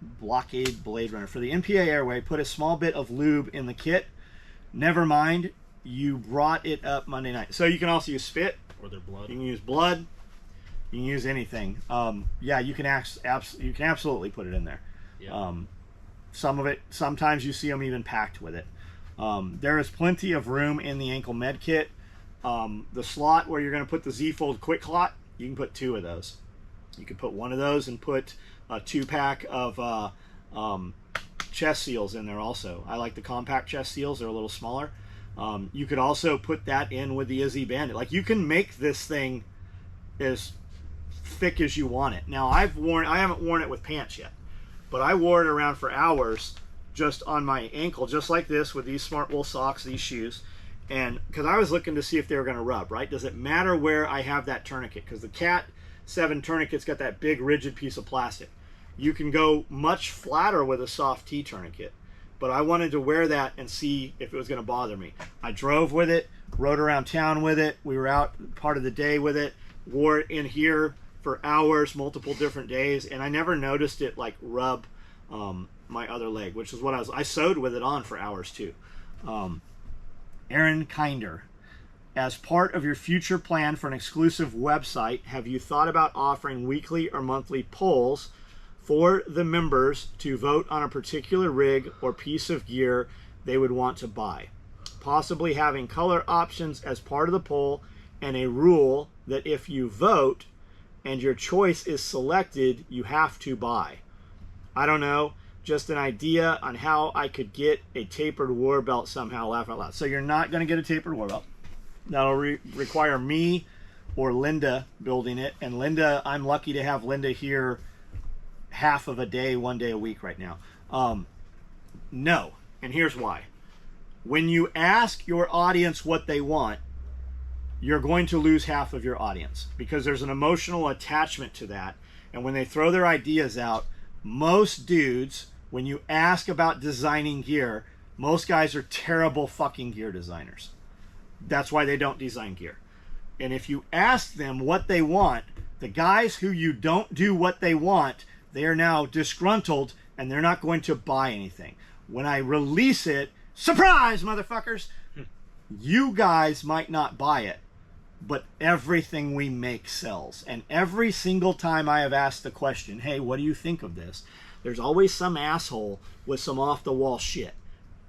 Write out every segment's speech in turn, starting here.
Blockade Blade Runner. For the NPA Airway, put a small bit of lube in the kit. Never mind, you brought it up Monday night. So you can also use spit. Or their blood. You can use blood. You can use anything. Yeah, you can absolutely put it in there. Yeah. Some of it, sometimes you see them even packed with it. There is plenty of room in the ankle med kit. The slot where you're going to put the Z-Fold quick clot, you can put 2 of those. You could put 1 of those and put a 2-pack of chest seals in there also. I like the compact chest seals. They're a little smaller. You could also put that in with the Izzy Bandit. Like, you can make this thing as thick as you want it. Now, I haven't worn it with pants yet, but I wore it around for hours just on my ankle, just like this, with these Smart Wool socks, these shoes. And because I was looking to see if they were going to rub, right? Does it matter where I have that tourniquet? Because the Cat 7 tourniquet's got that big rigid piece of plastic. You can go much flatter with a soft T tourniquet, but I wanted to wear that and see if it was going to bother me. I drove with it, rode around town with it. We were out part of the day with it, wore it in here for hours, multiple different days, and I never noticed it like rub my other leg, which is what I sewed with it on for hours too. Aaron Kinder, as part of your future plan for an exclusive website, have you thought about offering weekly or monthly polls for the members to vote on a particular rig or piece of gear they would want to buy? Possibly having color options as part of the poll, and a rule that if you vote and your choice is selected, you have to buy. I don't know, just an idea on how I could get a tapered war belt somehow. Laugh out loud. So you're not going to get a tapered war belt. That'll require me or Linda building it. And Linda, I'm lucky to have Linda here half of a day, 1 day a week right now. No, and here's why. When you ask your audience what they want, you're going to lose half of your audience because there's an emotional attachment to that. And when they throw their ideas out, most dudes, when you ask about designing gear, most guys are terrible fucking gear designers. That's why they don't design gear. And if you ask them what they want, the guys who you don't do what they want, they are now disgruntled and they're not going to buy anything. When I release it, surprise, motherfuckers, you guys might not buy it, but everything we make sells. And every single time I have asked the question, hey, what do you think of this? There's always some asshole with some off-the-wall shit.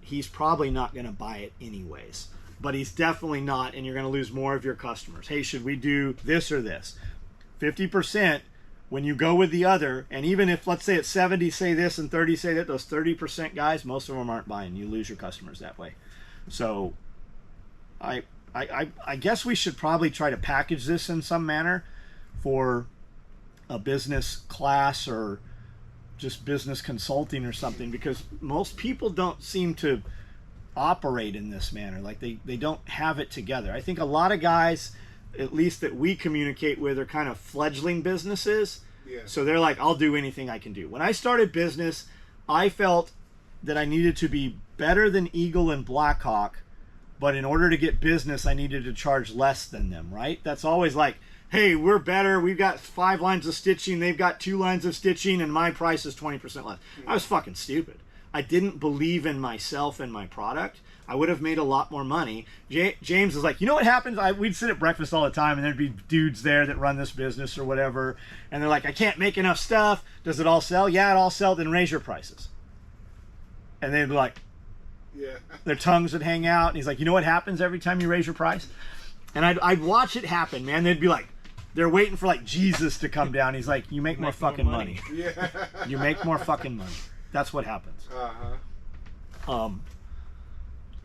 He's probably not going to buy it anyways, but he's definitely not, and you're going to lose more of your customers. Hey, should we do this or this? 50% when you go with the other, and even if, let's say it's 70 say this and 30 say that, those 30% guys, most of them aren't buying. You lose your customers that way. So I guess we should probably try to package this in some manner for a business class or just business consulting or something, because most people don't seem to operate in this manner. Like they don't have it together. I think a lot of guys, at least that we communicate with, are kind of fledgling businesses. Yeah. So they're like, I'll do anything I can do. When I started business, I felt that I needed to be better than Eagle and Blackhawk, but in order to get business, I needed to charge less than them, right? That's always like, hey, we're better. We've got 5 lines of stitching. They've got 2 lines of stitching, and my price is 20% less. I was fucking stupid. I didn't believe in myself and my product. I would have made a lot more money. James is like, you know what happens? We'd sit at breakfast all the time, and there'd be dudes there that run this business or whatever, and they're like, I can't make enough stuff. Does it all sell? Yeah, it all sells. Then raise your prices. And they'd be like, yeah. Their tongues would hang out, and he's like, you know what happens every time you raise your price? And I'd watch it happen, man. They'd be like, they're waiting for like Jesus to come down. He's like, you make more fucking money. Yeah. You make more fucking money. That's what happens.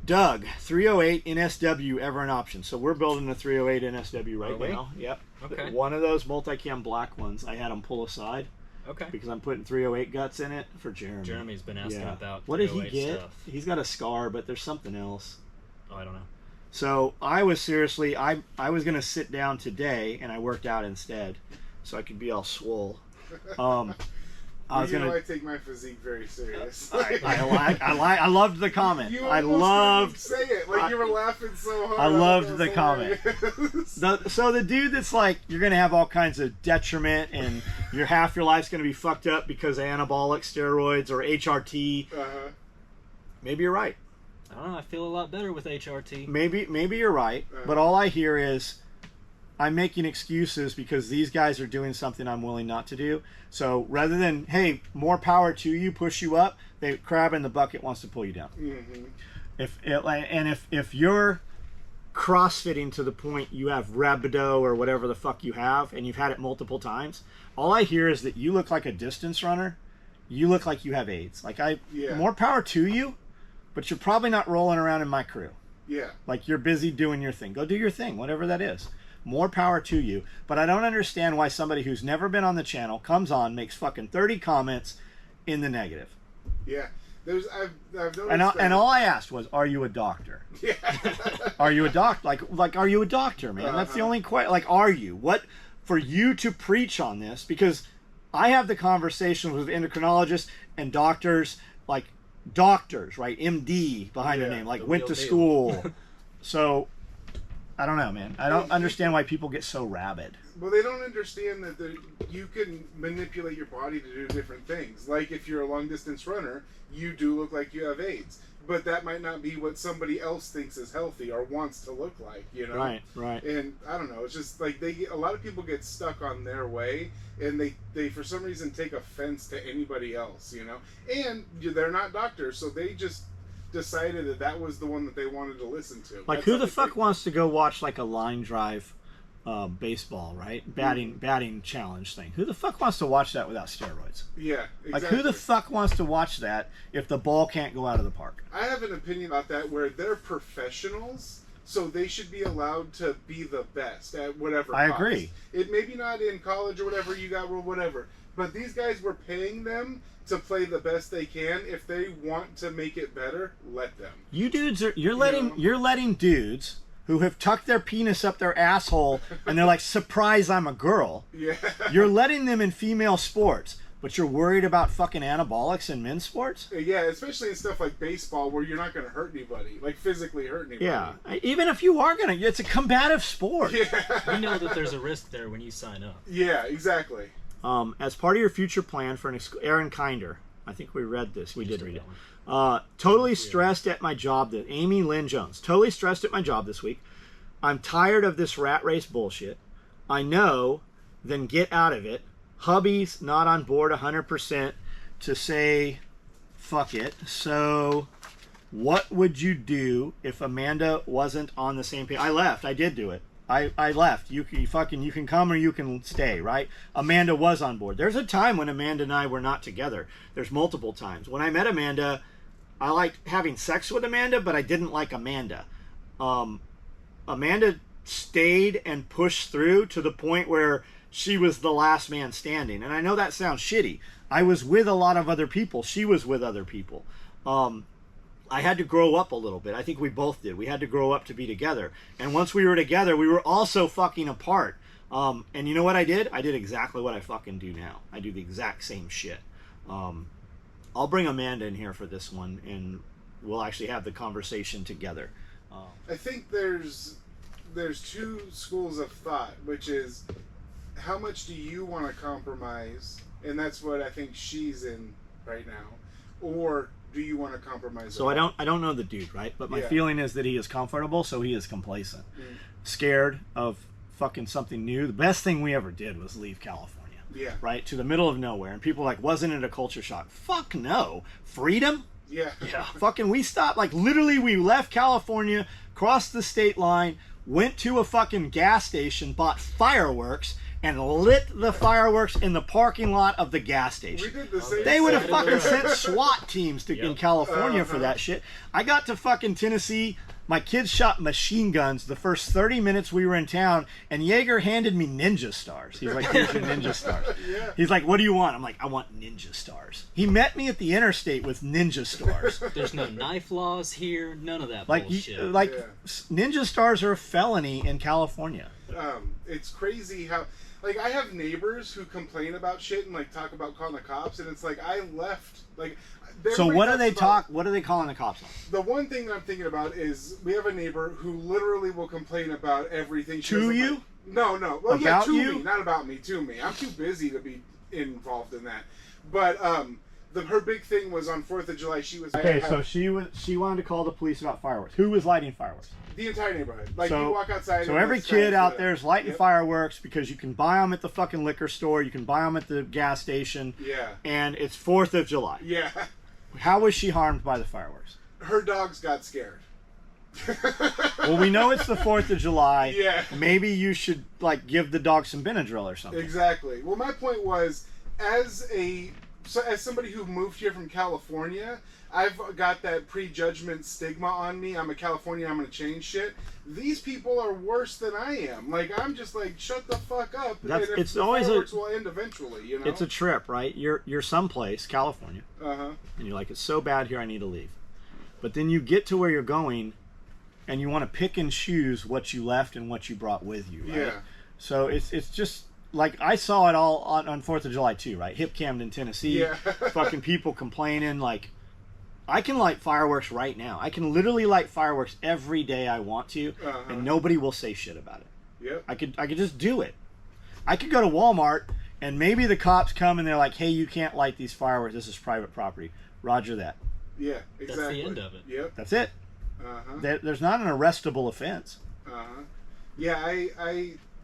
Doug, 308 NSW ever an option? So we're building a 308 NSW right now. Yep. Okay. One of those multicam black ones, I had them pull aside. Okay. Because I'm putting 308 guts in it for Jeremy. Jeremy's been asking about what did he get? Stuff. He's got a scar, but there's something else. Oh, I don't know. So I was seriously, I was going to sit down today, and I worked out instead, so I could be all swole. I take my physique very serious. I loved the comment. Say it like you were laughing so hard. I loved the comment. So the dude that's like, you're gonna have all kinds of detriment, and half your life's gonna be fucked up because of anabolic steroids or HRT. Maybe you're right. I don't know. I feel a lot better with HRT. Maybe you're right. But all I hear is, I'm making excuses because these guys are doing something I'm willing not to do. So rather than, hey, more power to you, push you up, the crab in the bucket wants to pull you down. If you're crossfitting to the point you have rhabdo or whatever the fuck you have, and you've had it multiple times, all I hear is that you look like a distance runner. You look like you have AIDS. More power to you, but you're probably not rolling around in my crew. Yeah. Like, you're busy doing your thing. Go do your thing, whatever that is. More power to you. But I don't understand why somebody who's never been on the channel comes on, makes fucking 30 comments in the negative. Yeah. I've noticed and all I asked was, are you a doctor? Yeah. Are you a doctor? Like, are you a doctor, man? That's the only question. Like, are you? What, for you to preach on this, because I have the conversations with endocrinologists and doctors, like doctors, right? MD behind the name, like went to school. So, I don't know, man. I don't understand why people get so rabid. Well, they don't understand that you can manipulate your body to do different things. Like, if you're a long-distance runner, you do look like you have AIDS. But that might not be what somebody else thinks is healthy or wants to look like, you know? Right. And, I don't know, it's just, like, a lot of people get stuck on their way, and they for some reason, take offense to anybody else, you know? And they're not doctors, so they just decided that was the one that they wanted to listen to. Like, who the fuck wants to go watch like a line drive baseball, right? Batting challenge thing. Who the fuck wants to watch that without steroids? Yeah, exactly. Like, who the fuck wants to watch that if the ball can't go out of the park? I have an opinion about that where they're professionals, so they should be allowed to be the best at whatever I cost. agree. It maybe not in college or whatever you got or whatever, but these guys were paying them to play the best they can. If they want to make it better, let them. You dudes you're letting dudes who have tucked their penis up their asshole and they're like, surprise, I'm a girl. Yeah. You're letting them in female sports, but you're worried about fucking anabolics in men's sports? Yeah, especially in stuff like baseball where you're not going to hurt anybody, like physically hurt anybody. Yeah, even if you are going to, it's a combative sport. Yeah. You know that there's a risk there when you sign up. Yeah, exactly. As part of your future plan for Aaron Kinder, I think we read this. We did read it. Totally stressed at my job. Amy Lynn Jones. Totally stressed at my job this week. I'm tired of this rat race bullshit. I know, then get out of it. Hubby's not on board 100% to say fuck it. So what would you do if Amanda wasn't on the same page? I left. I did do it. I left. You can come or you can stay, right? Amanda was on board. There's a time when Amanda and I were not together. There's multiple times. When I met Amanda, I liked having sex with Amanda, but I didn't like Amanda. Amanda stayed and pushed through to the point where she was the last man standing. And I know that sounds shitty. I was with a lot of other people. She was with other people. I had to grow up a little bit. I think we both did. We had to grow up to be together. And once we were together, we were also fucking apart. And you know what I did? I did exactly what I fucking do now. I do the exact same shit. I'll bring Amanda in here for this one, and we'll actually have the conversation together. I think there's two schools of thought, which is how much do you want to compromise? And that's what I think she's in right now. Or do you want to compromise? So I don't know the dude, right? But my feeling is that he is comfortable, so he is complacent. Scared of fucking something new. The best thing we ever did was leave California. Yeah. Right? To the middle of nowhere. And people are like, wasn't it a culture shock? Fuck no. Freedom? Yeah. Yeah. Fucking we stopped, like literally we left California, crossed the state line, went to a fucking gas station, bought fireworks, and lit the fireworks in the parking lot of the gas station. We did the same. They would have fucking sent SWAT teams in California for that shit. I got to fucking Tennessee. My kids shot machine guns the first 30 minutes we were in town, and Jaeger handed me ninja stars. He's like, here's your ninja stars. Yeah. He's like, what do you want? I'm like, I want ninja stars. He met me at the interstate with ninja stars. There's no knife laws here, none of that bullshit. Ninja stars are a felony in California. It's crazy how... like, I have neighbors who complain about shit and, like, talk about calling the cops, and it's like, I left, like... So what do they talk? What are they calling the cops on? The one thing that I'm thinking about is we have a neighbor who literally will complain about everything. To you? Like, no. Well, about yeah, to you? me, not about me. To me, I'm too busy to be involved in that. But her big thing was on 4th of July. She was okay. So she wanted to call the police about fireworks. Who was lighting fireworks? The entire neighborhood. Like, so, you walk outside. So every kid out there is lighting fireworks because you can buy them at the fucking liquor store. You can buy them at the gas station. Yeah. And it's 4th of July. Yeah. How was she harmed by the fireworks? Her dogs got scared. Well, we know it's the 4th of July. Yeah. Maybe you should, like, give the dog some Benadryl or something. Exactly. Well, my point was, as somebody who moved here from California, I've got that prejudgment stigma on me. I'm a Californian, I'm going to change shit. These people are worse than I am. Like, I'm just like, shut the fuck up. It's always fireworks will end eventually, you know? It's a trip, right? You're someplace, California, and you're like, it's so bad here, I need to leave. But then you get to where you're going, and you want to pick and choose what you left and what you brought with you, right? Yeah. So it's just like, I saw it all on 4th of July too, right? Hip Camden, Tennessee. Yeah. Fucking people complaining. Like, I can light fireworks right now. I can literally light fireworks every day I want to, and nobody will say shit about it. Yep. I could just do it. I could go to Walmart, and maybe the cops come and they're like, hey, you can't light these fireworks. This is private property. Roger that. Yeah, exactly. That's the end of it. Yep. That's it. There's not an arrestable offense. Yeah,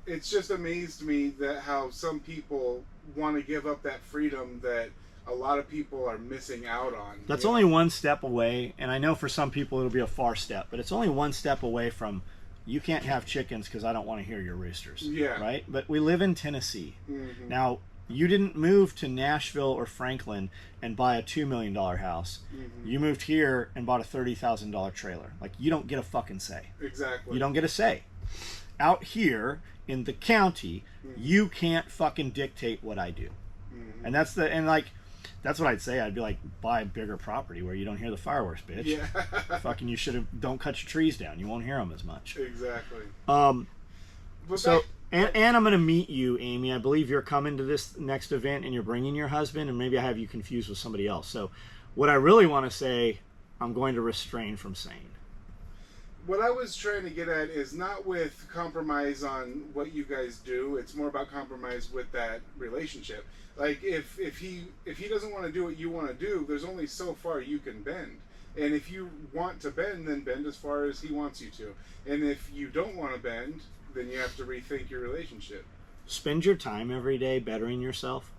it's just amazed me that how some people want to give up that freedom that a lot of people are missing out on. That's only one step away, and I know for some people it'll be a far step, but it's only one step away from, you can't have chickens because I don't want to hear your roosters. Yeah. Right? But we live in Tennessee. Mm-hmm. Now, you didn't move to Nashville or Franklin and buy a $2 million house. Mm-hmm. You moved here and bought a $30,000 trailer. Like, you don't get a fucking say. Exactly. You don't get a say. Out here in the county, you can't fucking dictate what I do. Mm-hmm. And that's what I'd say. I'd be like, buy a bigger property where you don't hear the fireworks, bitch. Yeah. Fucking, you should have, don't cut your trees down. You won't hear them as much. Exactly. And I'm going to meet you, Amy. I believe you're coming to this next event and you're bringing your husband, and maybe I have you confused with somebody else. So what I really want to say, I'm going to refrain from saying. What I was trying to get at is not with compromise on what you guys do. It's more about compromise with that relationship. Like, if he doesn't want to do what you want to do, there's only so far you can bend. And if you want to bend, then bend as far as he wants you to. And if you don't want to bend, then you have to rethink your relationship. Spend your time every day bettering yourself,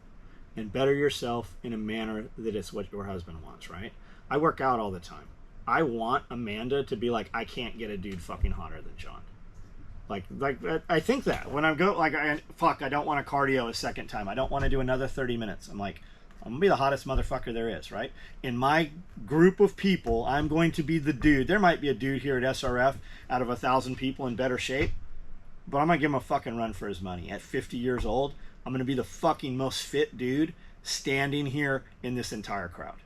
and better yourself in a manner that it's what your husband wants, right? I work out all the time. I want Amanda to be like, I can't get a dude fucking hotter than John. Like I think that when I go, like, I don't want to cardio a second time. I don't want to do another 30 minutes. I'm like, I'm going to be the hottest motherfucker there is, right? In my group of people, I'm going to be the dude. There might be a dude here at SRF out of 1,000 people in better shape, but I'm going to give him a fucking run for his money. At 50 years old, I'm going to be the fucking most fit dude standing here in this entire crowd.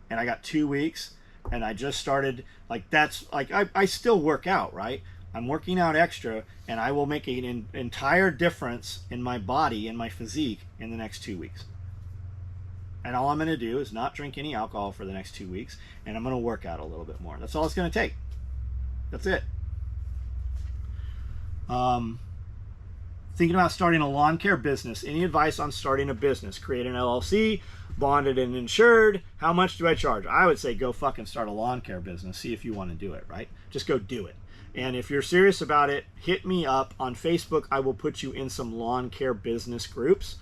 And I got 2 weeks, and I just started, like, that's, like, I still work out, right? I'm working out extra, and I will make an entire difference in my body and my physique in the next 2 weeks. And all I'm going to do is not drink any alcohol for the next 2 weeks, and I'm going to work out a little bit more. That's all it's going to take. That's it. Thinking about starting a lawn care business. Any advice on starting a business? Create an LLC, bonded and insured. How much do I charge? I would say go fucking start a lawn care business. See if you want to do it, right? Just go do it. And if you're serious about it, hit me up on Facebook. I will put you in some lawn care business groups.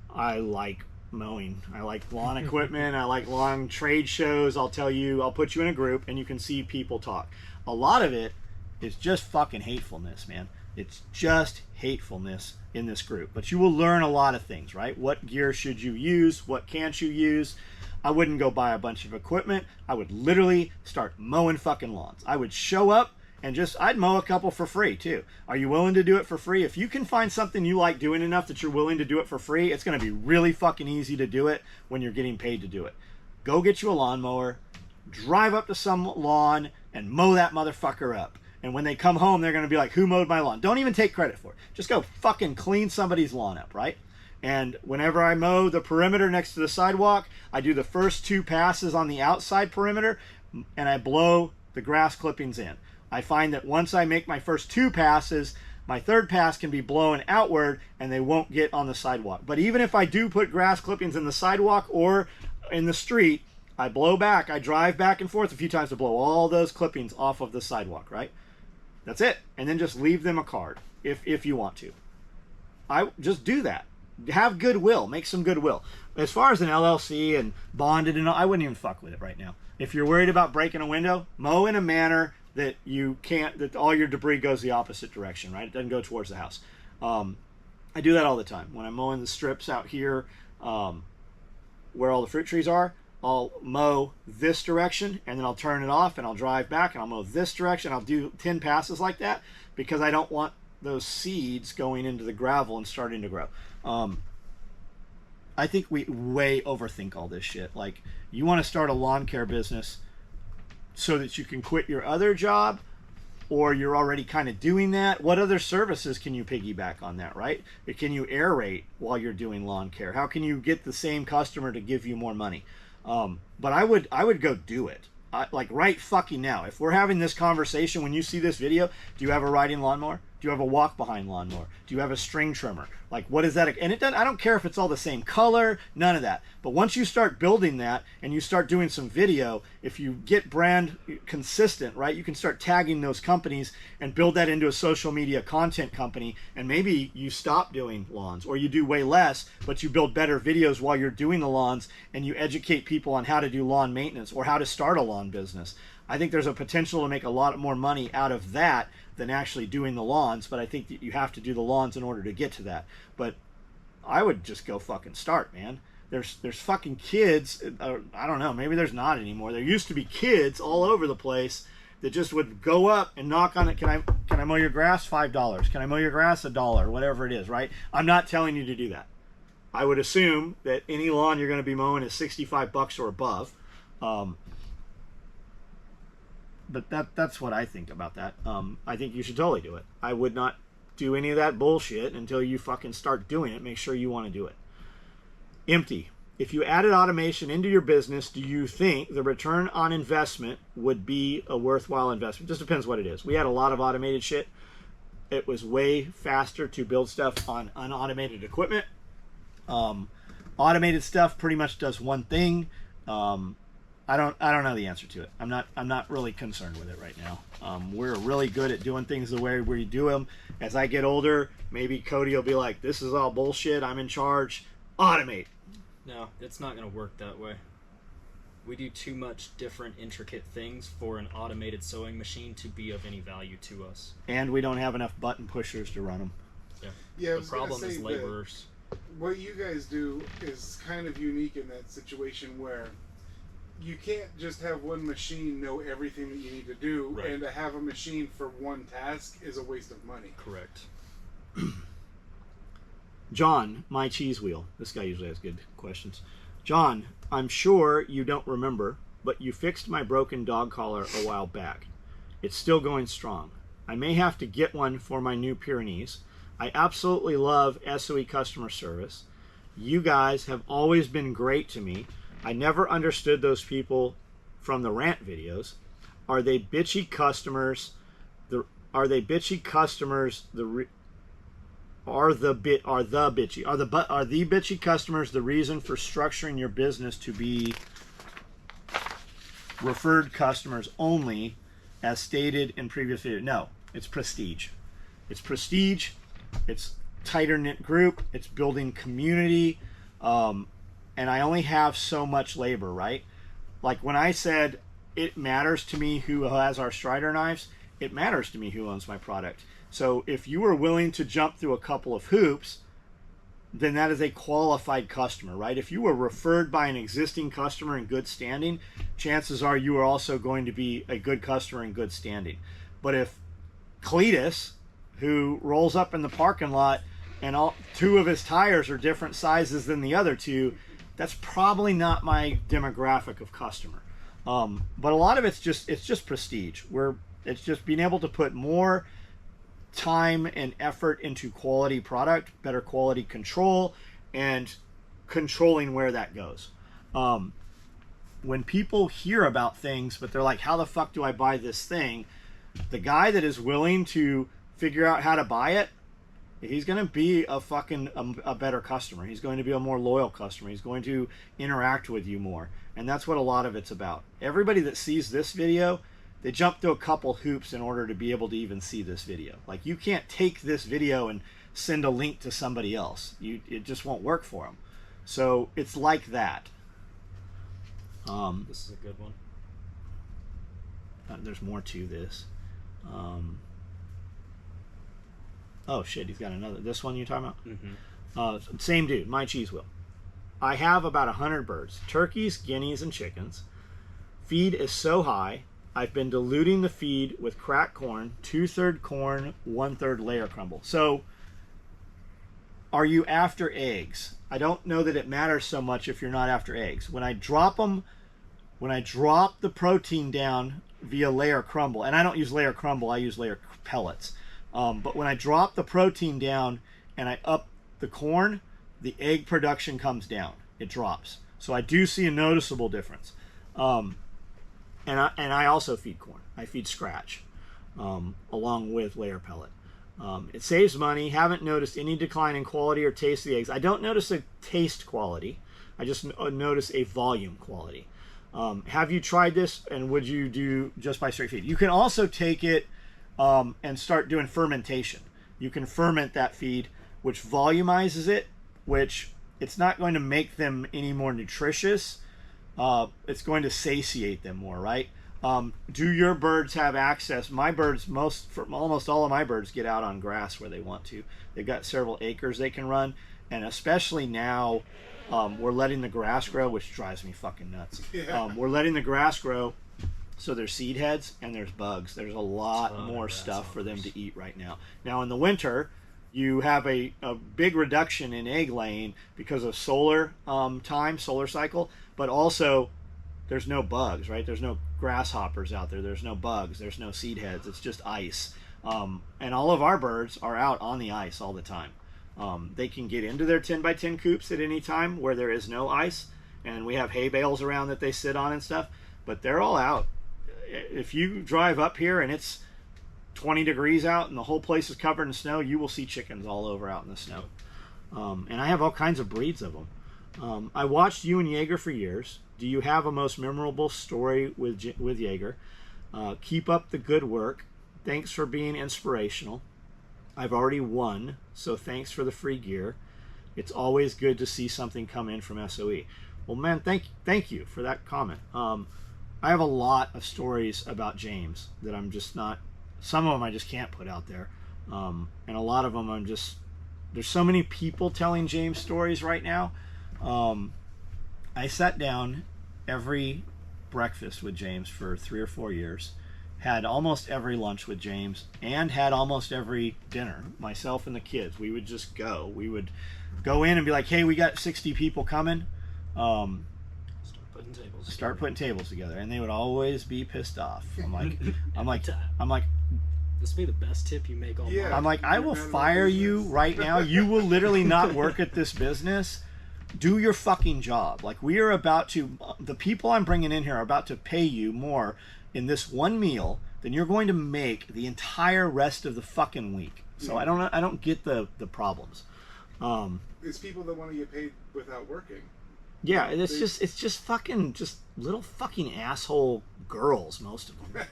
I like mowing. I like lawn equipment. I like lawn trade shows. I'll put you in a group and you can see people talk. A lot of it is just fucking hatefulness, man. It's just hatefulness in this group. But you will learn a lot of things, right? What gear should you use? What can't you use? I wouldn't go buy a bunch of equipment. I would literally start mowing fucking lawns. I would show up and I'd mow a couple for free too. Are you willing to do it for free? If you can find something you like doing enough that you're willing to do it for free, it's going to be really fucking easy to do it when you're getting paid to do it. Go get you a lawnmower, drive up to some lawn and mow that motherfucker up. And when they come home, they're going to be like, who mowed my lawn? Don't even take credit for it. Just go fucking clean somebody's lawn up, right? And whenever I mow the perimeter next to the sidewalk, I do the first 2 passes on the outside perimeter, and I blow the grass clippings in. I find that once I make my first 2 passes, my 3rd pass can be blown outward and they won't get on the sidewalk. But even if I do put grass clippings in the sidewalk or in the street, I blow back. I drive back and forth a few times to blow all those clippings off of the sidewalk, right? That's it. And then just leave them a card if you want to. I just do that. Have goodwill. Make some goodwill. As far as an LLC and bonded and all, I wouldn't even fuck with it right now. If you're worried about breaking a window, mow in a manner that you can't, that all your debris goes the opposite direction, right? It doesn't go towards the house. I do that all the time. When I'm mowing the strips out here where all the fruit trees are, I'll mow this direction and then I'll turn it off and I'll drive back and I'll mow this direction. I'll do 10 passes like that because I don't want those seeds going into the gravel and starting to grow. I think we way overthink all this shit. Like, you want to start a lawn care business so that you can quit your other job, or you're already kind of doing that. What other services can you piggyback on that, right? Can you aerate while you're doing lawn care? How can you get the same customer to give you more money? But I would go do it. Like right fucking now. If we're having this conversation, when you see this video, do you have a riding lawnmower? Do you have a walk behind lawnmower? Do you have a string trimmer? Like, what is that? And it doesn't, I don't care if it's all the same color, none of that. But once you start building that and you start doing some video, if you get brand consistent, right, you can start tagging those companies and build that into a social media content company. And maybe you stop doing lawns, or you do way less, but you build better videos while you're doing the lawns, and you educate people on how to do lawn maintenance or how to start a lawn business. I think there's a potential to make a lot more money out of that than actually doing the lawns, but I think that you have to do the lawns in order to get to that. But I would just go fucking start, man. There's fucking kids, I don't know, maybe there's not anymore. There used to be kids all over the place that just would go up and knock on it. Can I mow your grass? $5. Can I mow your grass? $1, whatever it is, right? I'm not telling you to do that. I would assume that any lawn you're going to be mowing is $65 or above. But that's what I think about that. I think you should totally do it. I would not do any of that bullshit until you fucking start doing it. Make sure you want to do it. Empty. If you added automation into your business, do you think the return on investment would be a worthwhile investment? Just depends what it is. We had a lot of automated shit. It was way faster to build stuff on unautomated equipment. Automated stuff pretty much does one thing. I don't know the answer to it. I'm not really concerned with it right now. We're really good at doing things the way we do them. As I get older, maybe Cody will be like, this is all bullshit, I'm in charge. Automate. No, it's not going to work that way. We do too much different intricate things for an automated sewing machine to be of any value to us. And we don't have enough button pushers to run them. Yeah, the problem is laborers. What you guys do is kind of unique in that situation where you can't just have one machine know everything that you need to do, right. And to have a machine for one task is a waste of money. Correct. John, my cheese wheel. This guy usually has good questions. John, I'm sure you don't remember, but you fixed my broken dog collar a while back. It's still going strong. I may have to get one for my new Pyrenees. I absolutely love SOE customer service. You guys have always been great to me. I never understood those people from the rant videos. Are they bitchy customers? Are the bitchy customers the reason for structuring your business to be referred customers only, as stated in previous video? No, it's prestige. It's prestige. It's tighter knit group. It's building community. And I only have so much labor, right? Like when I said it matters to me who has our Strider knives, it matters to me who owns my product. So if you are willing to jump through a couple of hoops, then that is a qualified customer, right? If you were referred by an existing customer in good standing, chances are you are also going to be a good customer in good standing. But if Cletus, who rolls up in the parking lot and all 2 of his tires are different sizes than the other 2, that's probably not my demographic of customer. But a lot of it's just prestige. It's just being able to put more time and effort into quality product, better quality control, and controlling where that goes. When people hear about things, but they're like, how the fuck do I buy this thing? The guy that is willing to figure out how to buy it, he's going to be a better customer. He's going to be a more loyal customer. He's going to interact with you more. And that's what a lot of it's about. Everybody that sees this video, they jump through a couple hoops in order to be able to even see this video. Like, you can't take this video and send a link to somebody else. It just won't work for them. So it's like that. This is a good one. There's more to this. Oh shit, he's got another. This one you're talking about? Mm-hmm. Same dude, my cheese wheel. I have about 100 birds, turkeys, guineas, and chickens. Feed is so high, I've been diluting the feed with cracked corn, 2/3 corn, 1/3 layer crumble. So, are you after eggs? I don't know that it matters so much if you're not after eggs. When I drop the protein down via layer crumble, and I don't use layer crumble, I use layer pellets. But when I drop the protein down and I up the corn, the egg production comes down. It drops. So I do see a noticeable difference. And I also feed corn. I feed scratch along with layer pellet. It saves money. Haven't noticed any decline in quality or taste of the eggs. I don't notice a taste quality. I just notice a volume quality. Have you tried this, and would you do just by straight feed? You can also take it and start doing fermentation. You can ferment that feed, which volumizes it, which it's not going to make them any more nutritious. It's going to satiate them more, right? Do your birds have access? My birds, almost all of my birds get out on grass where they want to. They've got several acres they can run, and especially now, we're letting the grass grow, which drives me fucking nuts. Yeah. We're letting the grass grow, so there's seed heads and there's bugs. There's a lot more stuff for them to eat right now. Now in the winter, you have a big reduction in egg laying because of solar cycle, but also there's no bugs, right? There's no grasshoppers out there. There's no bugs. There's no seed heads. It's just ice. And all of our birds are out on the ice all the time. They can get into their 10 by 10 coops at any time where there is no ice, and we have hay bales around that they sit on and stuff, but they're all out. If you drive up here and it's 20 degrees out and the whole place is covered in snow, you will see chickens all over out in the snow. And I have all kinds of breeds of them. I watched you and Jaeger for years. Do you have a most memorable story with Jaeger? Keep up the good work. Thanks for being inspirational. I've already won, so thanks for the free gear. It's always good to see something come in from SOE. Well, man, thank you for that comment. I have a lot of stories about James that I'm just not, some of them I just can't put out there. And a lot of them there's so many people telling James stories right now. I sat down every breakfast with James for 3 or 4 years, had almost every lunch with James, and had almost every dinner, myself and the kids. We would just go. We would go in and be like, hey, we got 60 people coming. Start putting tables together, and they would always be pissed off. I'm like, this would be the best tip you make all month. Yeah. I'm like, I will fire you right now. You will literally not work at this business. Do your fucking job. Like, we are about to, the people I'm bringing in here are about to pay you more in this one meal than you're going to make the entire rest of the fucking week. So I don't get the problems. It's people that want to get paid without working. Yeah, it's just little fucking asshole girls, most of them.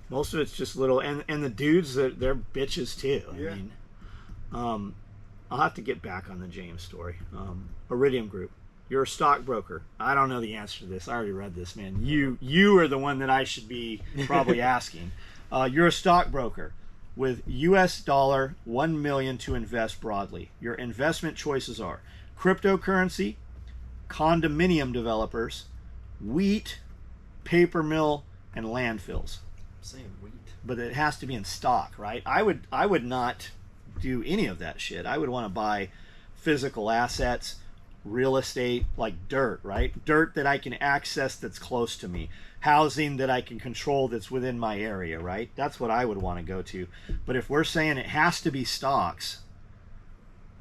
Most of it's just little, and the dudes, they're bitches too. Yeah. I mean, I'll have to get back on the James story. Iridium Group, you're a stockbroker. I don't know the answer to this. I already read this, man. You are the one that I should be probably asking. You're a stockbroker with US dollar 1 million to invest broadly. Your investment choices are cryptocurrency, condominium developers, wheat, paper mill, and landfills. I'm saying wheat. But it has to be in stock, right? I would not do any of that shit. I would want to buy physical assets, real estate, like dirt, right? Dirt that I can access that's close to me. Housing that I can control that's within my area, right? That's what I would want to go to. But if we're saying it has to be stocks,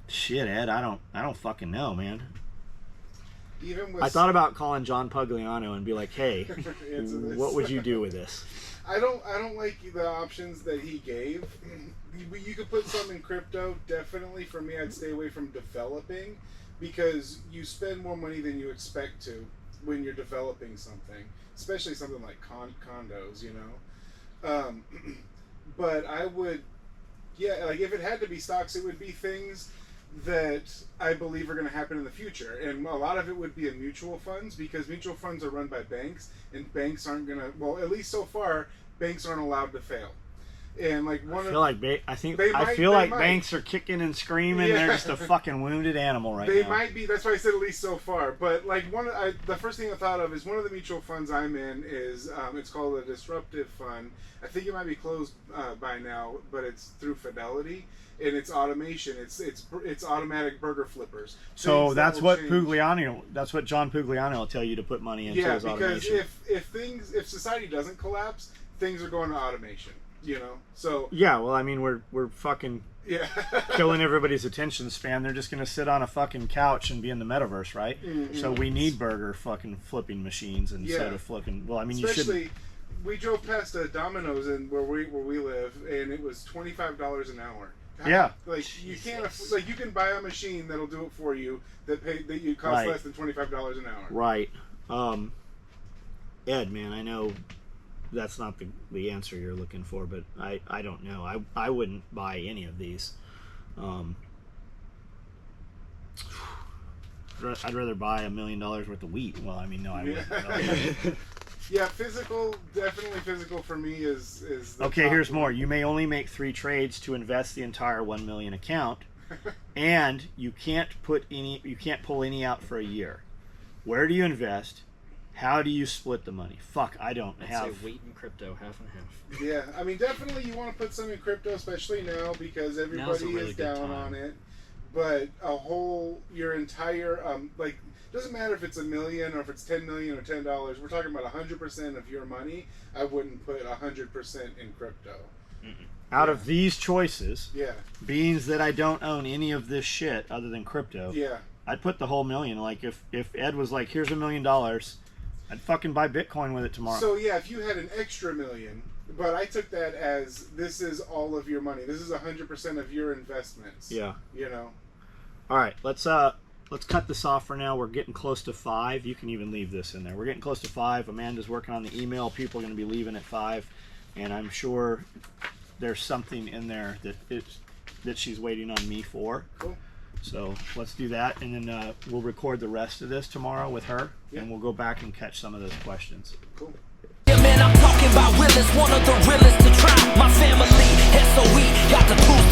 shit, Ed, I don't fucking know, man. Even with I thought about calling John Pugliano and be like, hey, what would you do with this? I don't like the options that he gave. You could put some in crypto. Definitely, for me, I'd stay away from developing because you spend more money than you expect to when you're developing something, especially something like condos, you know. But I would, yeah, like if it had to be stocks, it would be things that I believe are going to happen in the future, and a lot of it would be in mutual funds because mutual funds are run by banks, and banks aren't going to. Well, at least so far, banks aren't allowed to fail. And like I feel like banks are kicking and screaming. Yeah. They're just a fucking wounded animal right They now. might be. That's why I said at least so far. But like the first thing I thought of is one of the mutual funds I'm in is it's called a disruptive fund. I think it might be closed by now, but it's through Fidelity. And it's automation. It's automatic burger flippers. So that's what Pugliano. That's what John Pugliano will tell you to put money into. Yeah, his because automation. if society doesn't collapse, things are going to automation. You know, so yeah. Well, I mean, we're fucking yeah killing everybody's attention span. They're just gonna sit on a fucking couch and be in the metaverse, right? Mm-hmm. So we need burger fucking flipping machines instead of flipping. Well, I mean, especially you should. we drove past a Domino's in where we live, and it was $25 an hour. Yeah. Like you can't like you can buy a machine that'll do it for you that you cost less than $25 an hour. Right. Ed, man, I know that's not the answer you're looking for, but I don't know. I wouldn't buy any of these. I'd rather buy $1 million worth of wheat. Well, I mean, no, I wouldn't. Yeah, physical, definitely physical for me is the okay, top here's one. more. You may only make 3 trades to invest the entire 1 million account, and you can't pull any out for a year. Where do you invest? How do you split the money? Fuck, I don't I'd have. say wheat and crypto, half and half. Yeah, I mean, definitely you want to put some in crypto, especially now because everybody really is good down time. on it. But your entire doesn't matter if it's $1 million or if it's 10 million or $10. We're talking about 100% of your money. I wouldn't put 100% in crypto. Out of these choices, Yeah, being that I don't own any of this shit other than crypto, yeah. I'd put the whole million. Like if Ed was like, here's $1 million, I'd fucking buy Bitcoin with it tomorrow. So yeah, if you had an extra million, but I took that as this is all of your money. This is 100% of your investments. Yeah. You know. All right, let's cut this off for now. We're getting close to 5. You can even leave this in there. We're getting close to 5. Amanda's working on the email. People are going to be leaving at 5, and I'm sure there's something in there that she's waiting on me for. Cool. So let's do that, and then we'll record the rest of this tomorrow with her, and we'll go back and catch some of those questions. Cool. Yeah, man, I'm talking about realest, one of the realest to try. My family, SOE, got the tools